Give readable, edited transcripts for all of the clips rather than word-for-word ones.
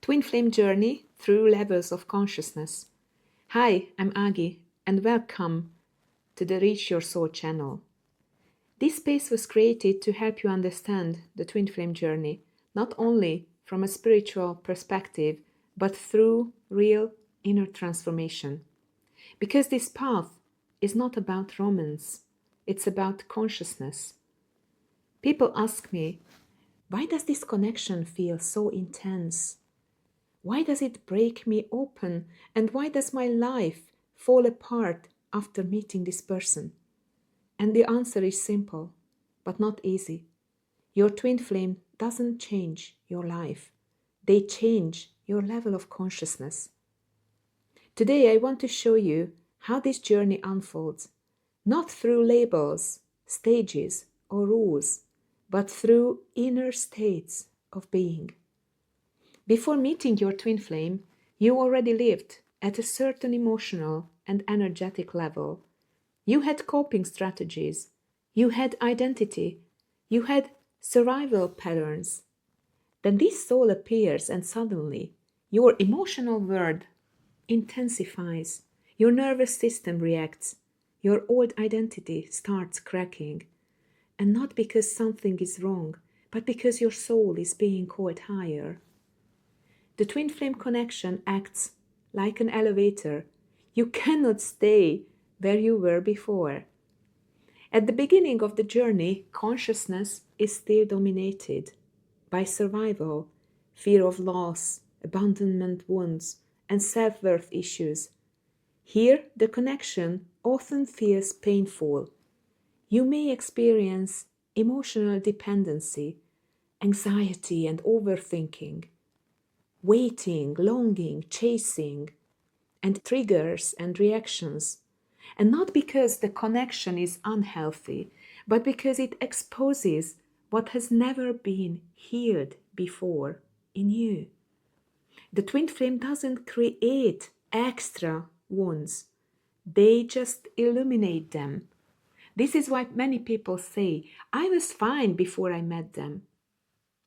Twin Flame Journey Through Levels of Consciousness. Hi, I'm Agi, and welcome to the Reach Your Soul channel. This space was created to help you understand the Twin Flame journey, not only from a spiritual perspective, but through real inner transformation. Because this path is not about romance, it's about consciousness. People ask me, why does this connection feel so intense? Why does it break me open? And why does my life fall apart after meeting this person? And the answer is simple, but not easy. Your twin flame doesn't change your life. They change your level of consciousness. Today I want to show you how this journey unfolds, not through labels, stages, or rules, but through inner states of being. Before meeting your twin flame, you already lived at a certain emotional and energetic level. You had coping strategies, you had identity, you had survival patterns. Then this soul appears and suddenly your emotional world intensifies, your nervous system reacts, your old identity starts cracking. And not because something is wrong, but because your soul is being called higher. The twin flame connection acts like an elevator. You cannot stay where you were before. At the beginning of the journey, consciousness is still dominated by survival, fear of loss, abandonment wounds, and self-worth issues. Here, the connection often feels painful. You may experience emotional dependency, anxiety, and overthinking, waiting, longing, chasing, and triggers and reactions. And not because the connection is unhealthy, but because it exposes what has never been healed before in you. The twin flame doesn't create extra wounds, they just illuminate them. This is why many people say, I was fine before I met them.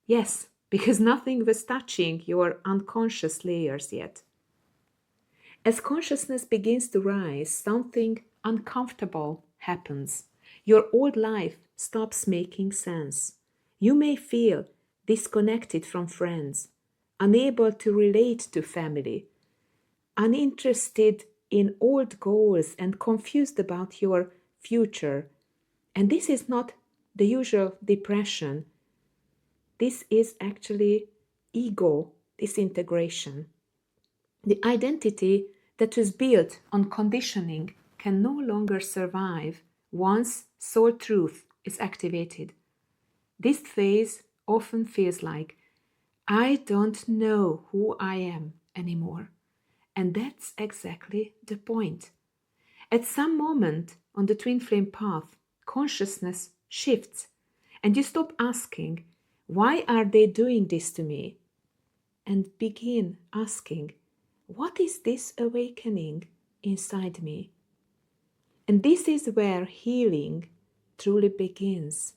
Yes, because nothing was touching your unconscious layers yet. As consciousness begins to rise, something uncomfortable happens. Your old life stops making sense. You may feel disconnected from friends, unable to relate to family, uninterested in old goals, and confused about your future. And this is not the usual depression. This is actually ego disintegration. The identity that was built on conditioning can no longer survive once soul truth is activated. This phase often feels like, I don't know who I am anymore. And that's exactly the point. At some moment on the twin flame path, consciousness shifts and you stop asking, why are they doing this to me? And begin asking, what is this awakening inside me? And this is where healing truly begins.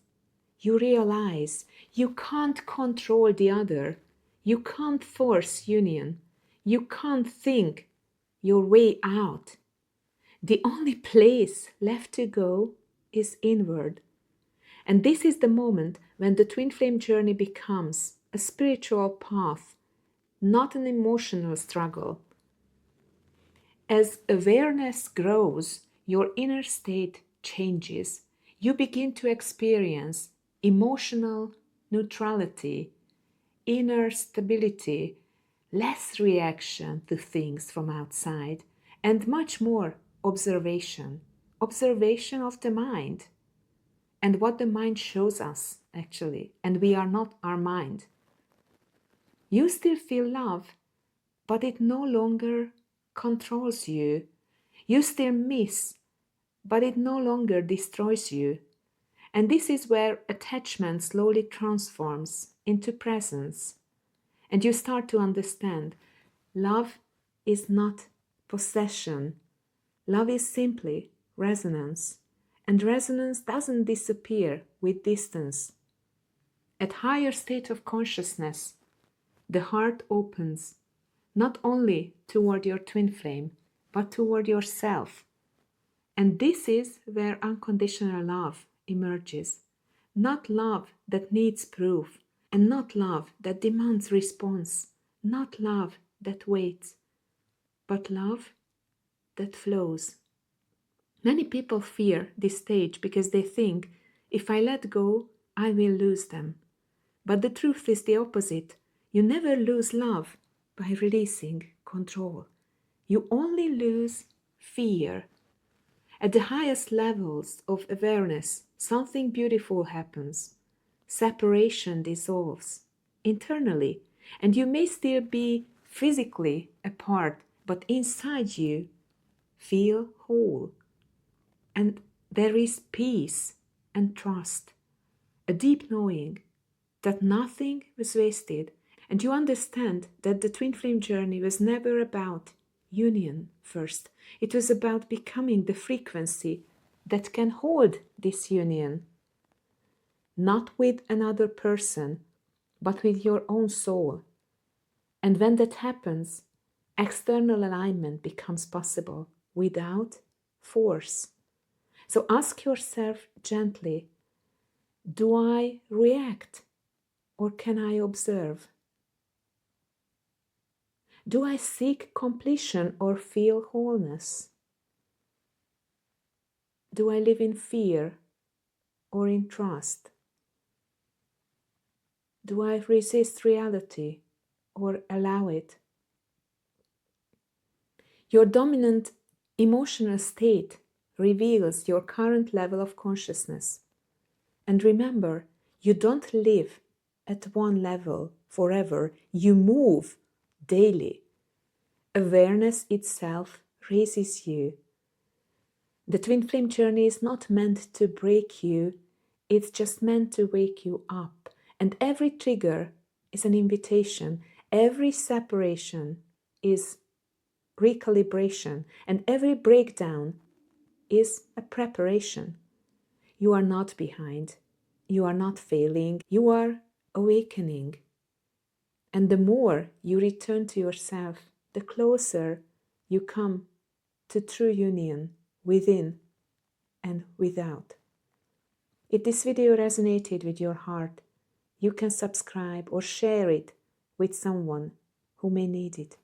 You realize you can't control the other. You can't force union. You can't think your way out. The only place left to go is inward. And this is the moment when the twin flame journey becomes a spiritual path, not an emotional struggle. As awareness grows, your inner state changes. You begin to experience emotional neutrality, inner stability, less reaction to things from outside, and much more observation. Observation of the mind and what the mind shows us, actually. And we are not our mind. You still feel love, but it no longer controls you. You still miss, but it no longer destroys you. And this is where attachment slowly transforms into presence. And you start to understand love is not possession. Love is simply resonance. And resonance doesn't disappear with distance. At higher state of consciousness, the heart opens not only toward your twin flame, but toward yourself. And this is where unconditional love emerges. Not love that needs proof, and not love that demands response, not love that waits, but love that flows. Many people fear this stage because they think, if I let go, I will lose them. But the truth is the opposite. You never lose love by releasing control. You only lose fear. At the highest levels of awareness, something beautiful happens. Separation dissolves internally, and you may still be physically apart, but inside you feel whole. And there is peace and trust, a deep knowing that nothing was wasted, and you understand that the twin flame journey was never about union first. It was about becoming the frequency that can hold this union, not with another person, but with your own soul. And when that happens, external alignment becomes possible without force. So ask yourself gently, do I react or can I observe? Do I seek completion or feel wholeness? Do I live in fear or in trust? Do I resist reality or allow it? Your dominant emotional state reveals your current level of consciousness. And remember, you don't live at one level forever. You move daily. Awareness itself raises you. The twin flame journey is not meant to break you, it's just meant to wake you up. And every trigger is an invitation. Every separation is recalibration. And every breakdown is a preparation. You are not behind. You are not failing. You are awakening. And the more you return to yourself, the closer you come to true union within and without. If this video resonated with your heart, you can subscribe or share it with someone who may need it.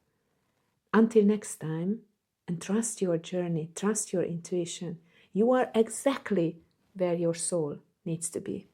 Until next time, and trust your journey, trust your intuition. You are exactly where your soul needs to be.